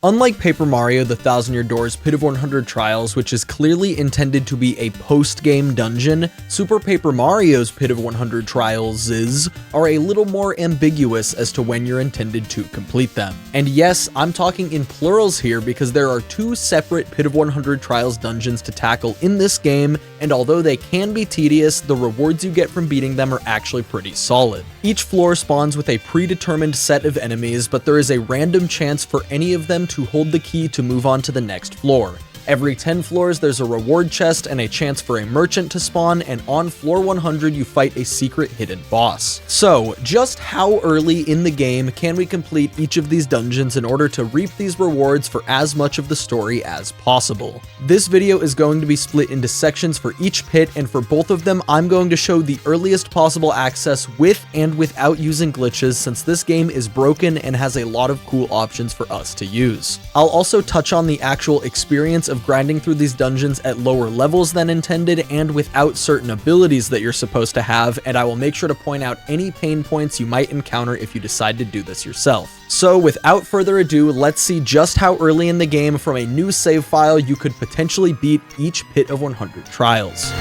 Unlike Paper Mario: The Thousand Year Door's Pit of 100 Trials, which is clearly intended to be a post-game dungeon, Super Paper Mario's Pit of 100 Trials are a little more ambiguous as to when you're intended to complete them. And yes, I'm talking in plurals here because there are 2 separate Pit of 100 Trials dungeons to tackle in this game, and although they can be tedious, the rewards you get from beating them are actually pretty solid. Each floor spawns with a predetermined set of enemies, but there is a random chance for any of them to hold the key to move on to the next floor. Every 10 floors, there's a reward chest and a chance for a merchant to spawn, and on floor 100, you fight a secret hidden boss. So, just how early in the game can we complete each of these dungeons in order to reap these rewards for as much of the story as possible? This video is going to be split into sections for each pit, and for both of them, I'm going to show the earliest possible access with and without using glitches, since this game is broken and has a lot of cool options for us to use. I'll also touch on the actual experience of grinding through these dungeons at lower levels than intended and without certain abilities that you're supposed to have, and I will make sure to point out any pain points you might encounter if you decide to do this yourself. So without further ado, let's see just how early in the game from a new save file you could potentially beat each Pit of 100 Trials.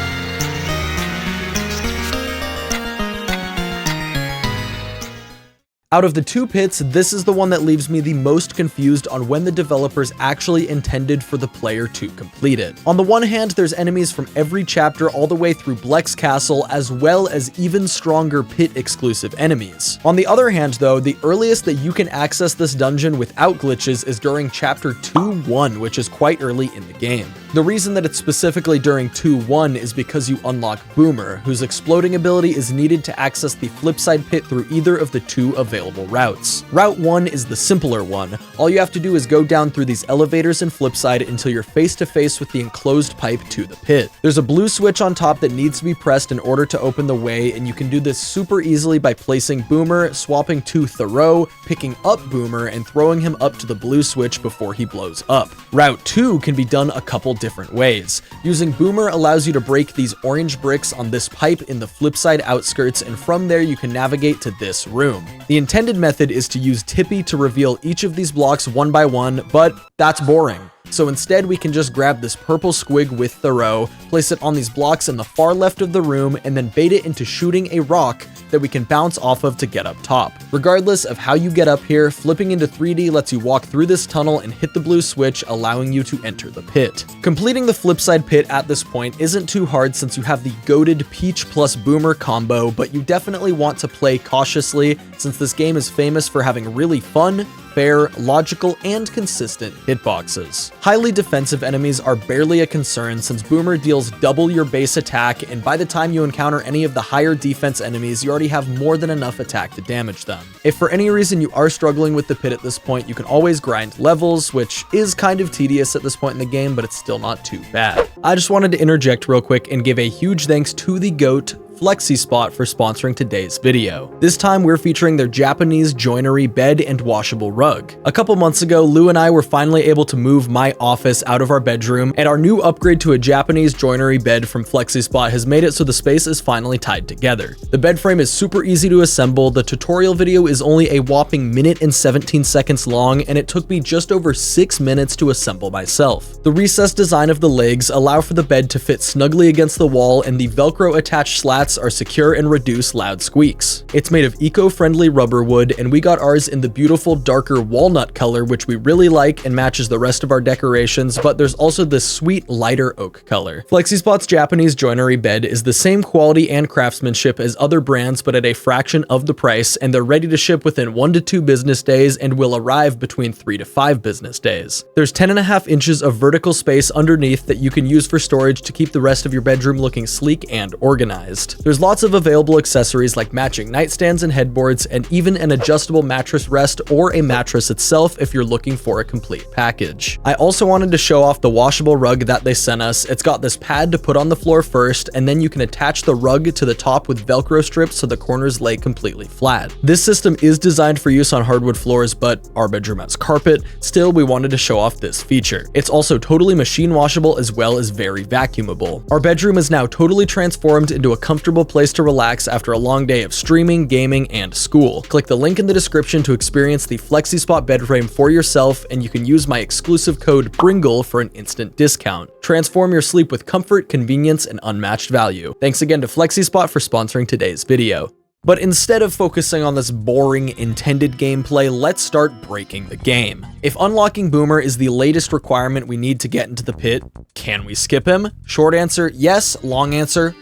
Out of the 2 pits, this is the one that leaves me the most confused on when the developers actually intended for the player to complete it. On the one hand, there's enemies from every chapter all the way through Bleck's Castle, as well as even stronger pit-exclusive enemies. On the other hand, though, the earliest that you can access this dungeon without glitches is during Chapter 2-1, which is quite early in the game. The reason that it's specifically during 2-1 is because you unlock Boomer, whose exploding ability is needed to access the Flipside Pit through either of the 2 available routes. Route 1 is the simpler one. All you have to do is go down through these elevators in Flipside until you're face to face with the enclosed pipe to the pit. There's a blue switch on top that needs to be pressed in order to open the way, and you can do this super easily by placing Boomer, swapping to Thoreau, picking up Boomer, and throwing him up to the blue switch before he blows up. Route 2 can be done a couple different ways. Using Boomer allows you to break these orange bricks on this pipe in the Flipside outskirts, and from there you can navigate to this room. The intended method is to use Tippy to reveal each of these blocks one by one, but that's boring. So instead, we can just grab this purple squig with Thoreau, place it on these blocks in the far left of the room, and then bait it into shooting a rock that we can bounce off of to get up top. Regardless of how you get up here, flipping into 3D lets you walk through this tunnel and hit the blue switch, allowing you to enter the pit. Completing the Flipside Pit at this point isn't too hard since you have the goated Peach plus Boomer combo, but you definitely want to play cautiously since this game is famous for having really fun, fair, logical, and consistent hitboxes. Highly defensive enemies are barely a concern since Boomer deals double your base attack, and by the time you encounter any of the higher defense enemies, you already have more than enough attack to damage them. If for any reason you are struggling with the pit at this point, you can always grind levels, which is kind of tedious at this point in the game, but it's still not too bad. I just wanted to interject real quick and give a huge thanks to the GOAT, Flexispot, for sponsoring today's video. This time we're featuring their Japanese joinery bed and washable rug. A couple months ago, Lou and I were finally able to move my office out of our bedroom, and our new upgrade to a Japanese joinery bed from Flexispot has made it so the space is finally tied together. The bed frame is super easy to assemble, the tutorial video is only a whopping minute and 17 seconds long, and it took me just over 6 minutes to assemble myself. The recessed design of the legs allow for the bed to fit snugly against the wall, and the Velcro attached slats are secure and reduce loud squeaks. It's made of eco-friendly rubber wood, and we got ours in the beautiful darker walnut color, which we really like and matches the rest of our decorations, but there's also this sweet lighter oak color. Flexispot's Japanese joinery bed is the same quality and craftsmanship as other brands, but at a fraction of the price, and they're ready to ship within 1 to 2 business days and will arrive between 3 to 5 business days. There's 10.5 inches of vertical space underneath that you can use for storage to keep the rest of your bedroom looking sleek and organized. There's lots of available accessories like matching nightstands and headboards, and even an adjustable mattress rest or a mattress itself if you're looking for a complete package. I also wanted to show off the washable rug that they sent us. It's got this pad to put on the floor first, and then you can attach the rug to the top with Velcro strips so the corners lay completely flat. This system is designed for use on hardwood floors, but our bedroom has carpet. Still, we wanted to show off this feature. It's also totally machine washable as well as very vacuumable. Our bedroom is now totally transformed into a comfy comfortable place to relax after a long day of streaming, gaming, and school. Click the link in the description to experience the Flexispot bed frame for yourself, and you can use my exclusive code Bringle for an instant discount. Transform your sleep with comfort, convenience, and unmatched value. Thanks again to Flexispot for sponsoring today's video. But instead of focusing on this boring intended gameplay, let's start breaking the game. If unlocking Boomer is the latest requirement we need to get into the pit, can we skip him? Short answer, yes. Long answer,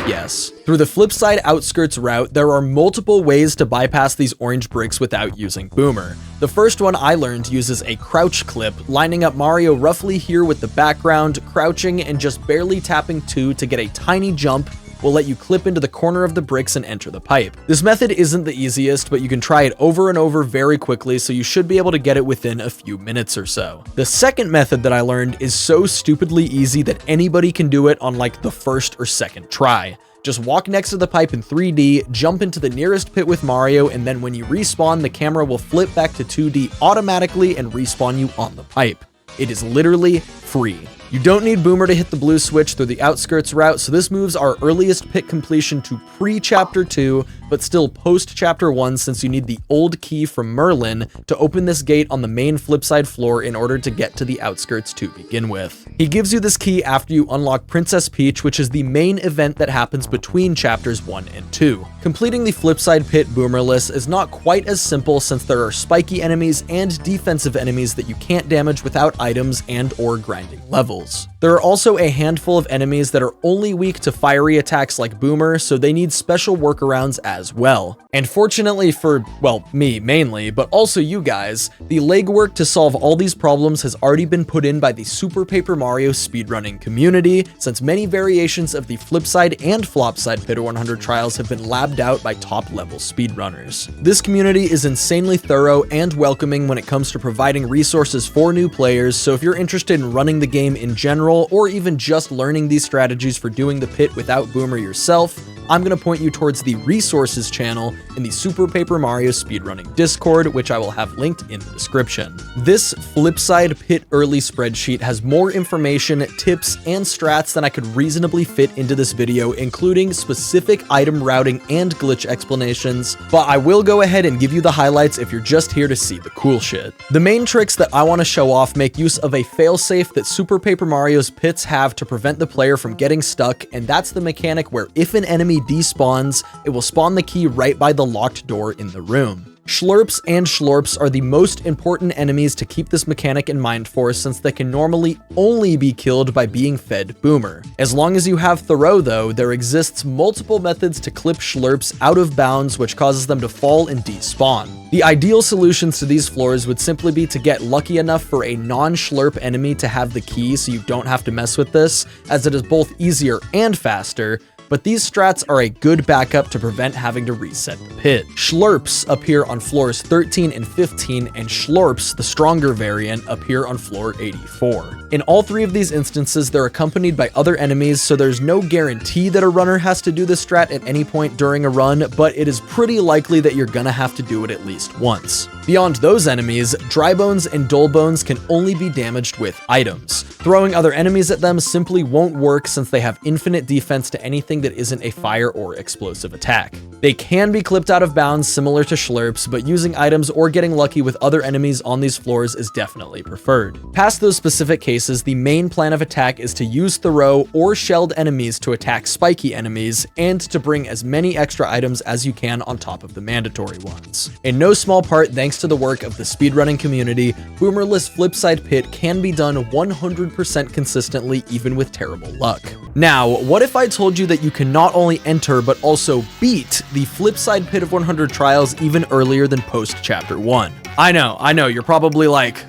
yes. Through the Flipside outskirts route, there are multiple ways to bypass these orange bricks without using Boomer. The first one I learned uses a crouch clip, lining up Mario roughly here with the background, crouching and just barely tapping 2 to get a tiny jump will let you clip into the corner of the bricks and enter the pipe. This method isn't the easiest, but you can try it over and over very quickly, so you should be able to get it within a few minutes or so. The second method that I learned is so stupidly easy that anybody can do it on like the first or second try. Just walk next to the pipe in 3D, jump into the nearest pit with Mario, and then when you respawn, the camera will flip back to 2D automatically and respawn you on the pipe. It is literally free. You don't need Boomer to hit the blue switch through the outskirts route, so this moves our earliest pit completion to pre-Chapter 2, but still post-Chapter 1 since you need the old key from Merlin to open this gate on the main Flipside floor in order to get to the outskirts to begin with. He gives you this key after you unlock Princess Peach, which is the main event that happens between Chapters 1 and 2. Completing the Flipside Pit Boomerless is not quite as simple since there are spiky enemies and defensive enemies that you can't damage without items and or grinding levels. There are also a handful of enemies that are only weak to fiery attacks like Boomer, so they need special workarounds as well. And fortunately for, well, me mainly, but also you guys, the legwork to solve all these problems has already been put in by the Super Paper Mario speedrunning community, since many variations of the Flipside and Flopside Pit 100 trials have been labbed out by top-level speedrunners. This community is insanely thorough and welcoming when it comes to providing resources for new players, so if you're interested in running the game in general, or even just learning these strategies for doing the pit without Boomer yourself, I'm going to point you towards the resources channel in the Super Paper Mario speedrunning Discord, which I will have linked in the description. This Flipside Pit early spreadsheet has more information, tips, and strats than I could reasonably fit into this video, including specific item routing and glitch explanations, but I will go ahead and give you the highlights if you're just here to see the cool shit. The main tricks that I want to show off make use of a failsafe that Super Paper Mario's pits have to prevent the player from getting stuck, and that's the mechanic where if an enemy despawns, it will spawn the key right by the locked door in the room. Schlurps and Schlorps are the most important enemies to keep this mechanic in mind for, since they can normally only be killed by being fed Boomer. As long as you have Thoreau though, there exists multiple methods to clip Schlurps out of bounds, which causes them to fall and despawn. The ideal solutions to these floors would simply be to get lucky enough for a non-Schlurp enemy to have the key so you don't have to mess with this, as it is both easier and faster, but these strats are a good backup to prevent having to reset the pit. Schlurps appear on floors 13 and 15, and Schlorps, the stronger variant, appear on floor 84. In all three of these instances, they're accompanied by other enemies, so there's no guarantee that a runner has to do this strat at any point during a run, but it is pretty likely that you're gonna have to do it at least once. Beyond those enemies, Dry Bones and Dull Bones can only be damaged with items. Throwing other enemies at them simply won't work since they have infinite defense to anything that isn't a fire or explosive attack. They can be clipped out of bounds similar to Schlurps, but using items or getting lucky with other enemies on these floors is definitely preferred. Past those specific cases, the main plan of attack is to use Thoreau or shelled enemies to attack spiky enemies, and to bring as many extra items as you can on top of the mandatory ones. In no small part thanks to the work of the speedrunning community, Boomerless Flipside Pit can be done 100% consistently even with terrible luck. Now, what if I told you that you can not only enter but also beat the Flipside Pit of 100 trials even earlier than post Chapter 1? I know, you're probably like...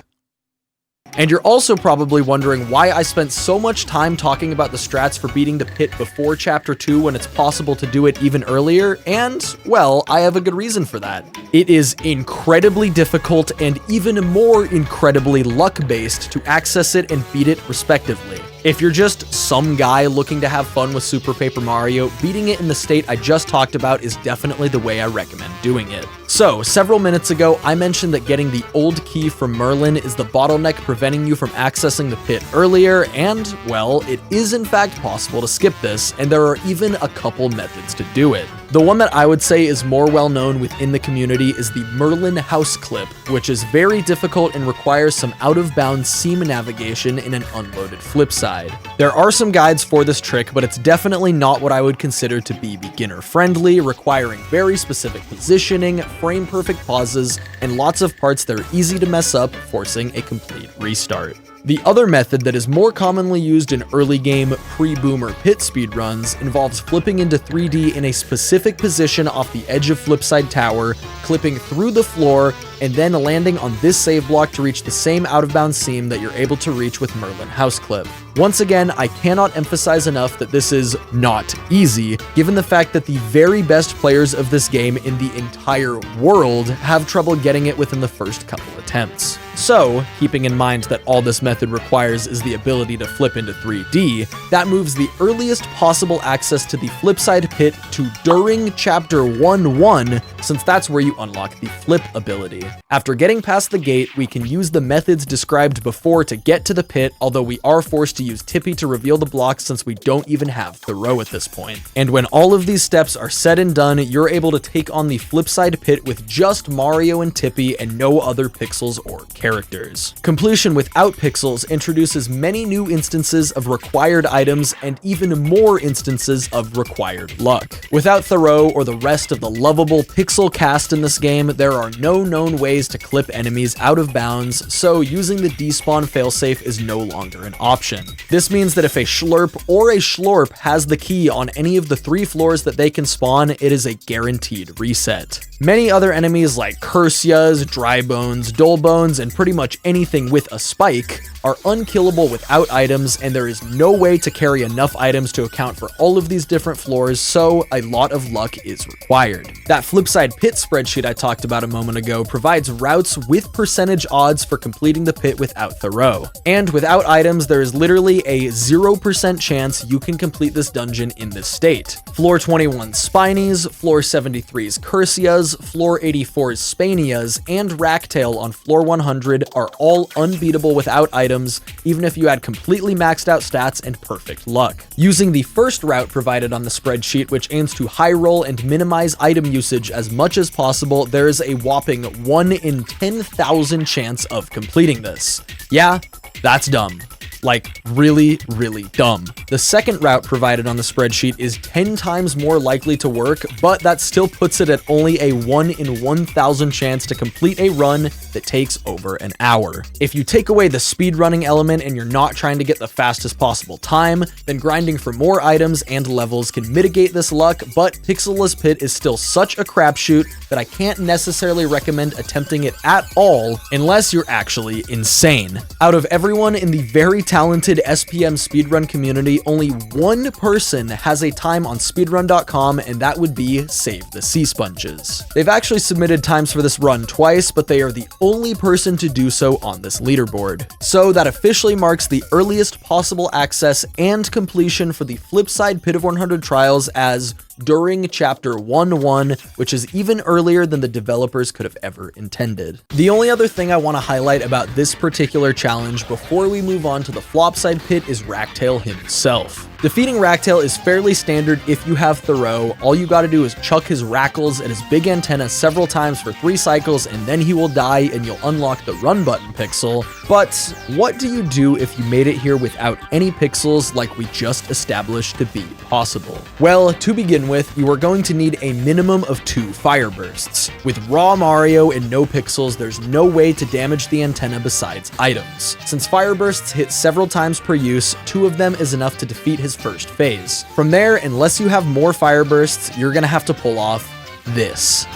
And you're also probably wondering why I spent so much time talking about the strats for beating the pit before Chapter 2 when it's possible to do it even earlier, and, well, I have a good reason for that. It is incredibly difficult and even more incredibly luck-based to access it and beat it respectively. If you're just some guy looking to have fun with Super Paper Mario, beating it in the state I just talked about is definitely the way I recommend doing it. So, several minutes ago, I mentioned that getting the old key from Merlin is the bottleneck preventing you from accessing the pit earlier, and, well, it is in fact possible to skip this, and there are even a couple methods to do it. The one that I would say is more well known within the community is the Merlin house clip, which is very difficult and requires some out-of-bounds seam navigation in an unloaded flip side. There are some guides for this trick, but it's definitely not what I would consider to be beginner-friendly, requiring very specific positioning, frame-perfect pauses, and lots of parts that are easy to mess up, forcing a complete restart. The other method that is more commonly used in early game pre-boomer pit speedruns involves flipping into 3D in a specific position off the edge of Flipside Tower, clipping through the floor, and then landing on this save block to reach the same out-of-bounds seam that you're able to reach with Merlin house clip. Once again, I cannot emphasize enough that this is not easy, given the fact that the very best players of this game in the entire world have trouble getting it within the first couple attempts. So, keeping in mind that all this method requires is the ability to flip into 3D, that moves the earliest possible access to the Flipside Pit to during Chapter 1-1, since that's where you unlock the flip ability. After getting past the gate, we can use the methods described before to get to the pit, although we are forced to use Tippy to reveal the blocks since we don't even have Thoreau at this point. And when all of these steps are said and done, you're able to take on the Flipside Pit with just Mario and Tippy and no other pixels or characters. Completion without pixels introduces many new instances of required items and even more instances of required luck. Without Thoreau or the rest of the lovable pixel cast in this game, there are no known ways to clip enemies out of bounds, so using the despawn failsafe is no longer an option. This means that if a Schlurp or a Schlorp has the key on any of the 3 floors that they can spawn, it is a guaranteed reset. Many other enemies like Cursias, Drybones, Dullbones, and pretty much anything with a spike are unkillable without items, and there is no way to carry enough items to account for all of these different floors, so a lot of luck is required. That Flipside Pit spreadsheet I talked about a moment ago provides routes with percentage odds for completing the pit without Thoreau. And without items, there is literally a 0% chance you can complete this dungeon in this state. Floor 21's Spinies, Floor 73's Cursias, Floor 84's Spanias, and Racktail on Floor 100 are all unbeatable without items, even if you had completely maxed out stats and perfect luck. Using the first route provided on the spreadsheet, which aims to high roll and minimize item usage as much as possible, there is a whopping 1 in 10,000 chance of completing this. Yeah, that's dumb. Like, really, really dumb. The second route provided on the spreadsheet is 10 times more likely to work, but that still puts it at only a 1 in 1,000 chance to complete a run that takes over an hour. If you take away the speedrunning element and you're not trying to get the fastest possible time, then grinding for more items and levels can mitigate this luck, but Pixelless Pit is still such a crapshoot that I can't necessarily recommend attempting it at all unless you're actually insane. Out of everyone in the very talented SPM speedrun community, only one person has a time on speedrun.com, and that would be Save the Sea Sponges. They've actually submitted times for this run twice, but they are the only person to do so on this leaderboard. So that officially marks the earliest possible access and completion for the Flipside Pit of 100 trials as during Chapter 1-1, which is even earlier than the developers could have ever intended. The only other thing I want to highlight about this particular challenge before we move on to the Flopside Pit is Racktail himself. Defeating Racktail is fairly standard if you have Thoreau. All you gotta do is chuck his rackles at his big antenna several times for 3 cycles, and then he will die and you'll unlock the run button pixel. But what do you do if you made it here without any pixels like we just established to be possible? Well, to begin with, you are going to need a minimum of 2 fire bursts. With raw Mario and no pixels, there's no way to damage the antenna besides items. Since fire bursts hit several times per use, 2 of them is enough to defeat his first phase. From there, unless you have more fire bursts, you're gonna have to pull off this.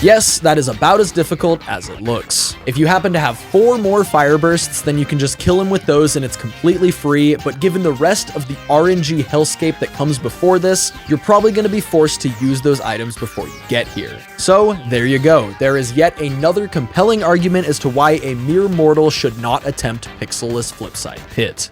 Yes, that is about as difficult as it looks. If you happen to have 4 more fire bursts, then you can just kill him with those and it's completely free, but given the rest of the RNG hellscape that comes before this, you're probably going to be forced to use those items before you get here. So there you go, there is yet another compelling argument as to why a mere mortal should not attempt pixelless Flipside Pit.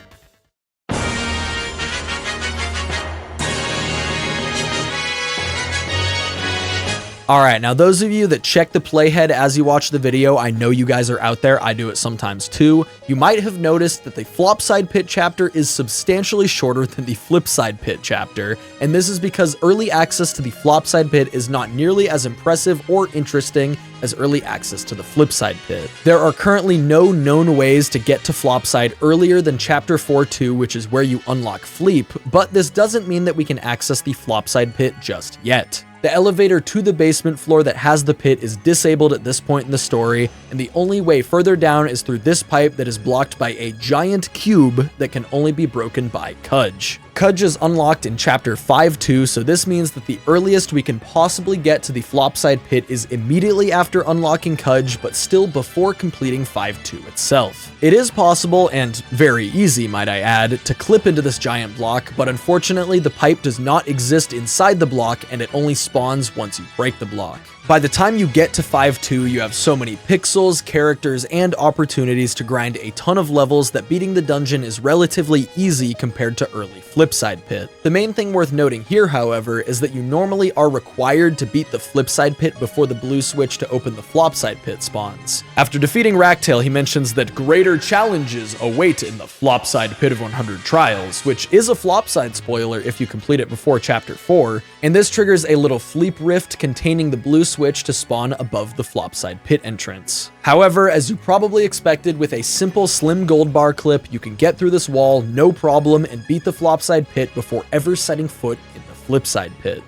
Alright, now those of you that check the playhead as you watch the video, I know you guys are out there, I do it sometimes too. You might have noticed that the Flopside Pit chapter is substantially shorter than the Flipside Pit chapter, and this is because early access to the Flopside Pit is not nearly as impressive or interesting as early access to the Flipside Pit. There are currently no known ways to get to Flopside earlier than Chapter 4-2, which is where you unlock Fleep, but this doesn't mean that we can access the Flopside Pit just yet. The elevator to the basement floor that has the pit is disabled at this point in the story, and the only way further down is through this pipe that is blocked by a giant cube that can only be broken by Cudge. Cudge is unlocked in Chapter 5-2, so this means that the earliest we can possibly get to the Flopside Pit is immediately after unlocking Cudge, but still before completing 5-2 itself. It is possible, and very easy might I add, to clip into this giant block, but unfortunately the pipe does not exist inside the block and it only spawns once you break the block. By the time you get to 5-2, you have so many pixels, characters, and opportunities to grind a ton of levels that beating the dungeon is relatively easy compared to early Flipside Pit. The main thing worth noting here, however, is that you normally are required to beat the Flipside Pit before the blue switch to open the Flopside Pit spawns. After defeating Racktail, he mentions that greater challenges await in the Flopside Pit of 100 Trials, which is a Flopside spoiler if you complete it before Chapter 4, and this triggers a little Fleep rift containing the blue switch to spawn above the Flopside Pit entrance. However, as you probably expected, with a simple slim gold bar clip, you can get through this wall no problem and beat the Flopside Pit before ever setting foot in the Flipside Pit.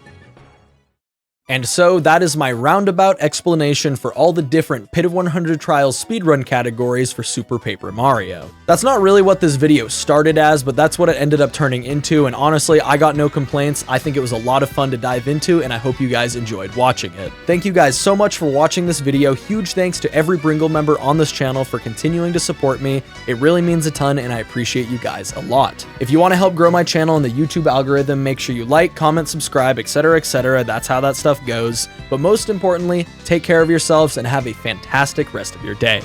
And so that is my roundabout explanation for all the different Pit of 100 Trials speedrun categories for Super Paper Mario. That's not really what this video started as, but that's what it ended up turning into, and honestly, I got no complaints. I think it was a lot of fun to dive into, and I hope you guys enjoyed watching it. Thank you guys so much for watching this video. Huge thanks to every Bringle member on this channel for continuing to support me. It really means a ton, and I appreciate you guys a lot. If you want to help grow my channel and the YouTube algorithm, make sure you like, comment, subscribe, etc., etc. That's how that stuff goes. But most importantly, take care of yourselves and have a fantastic rest of your day.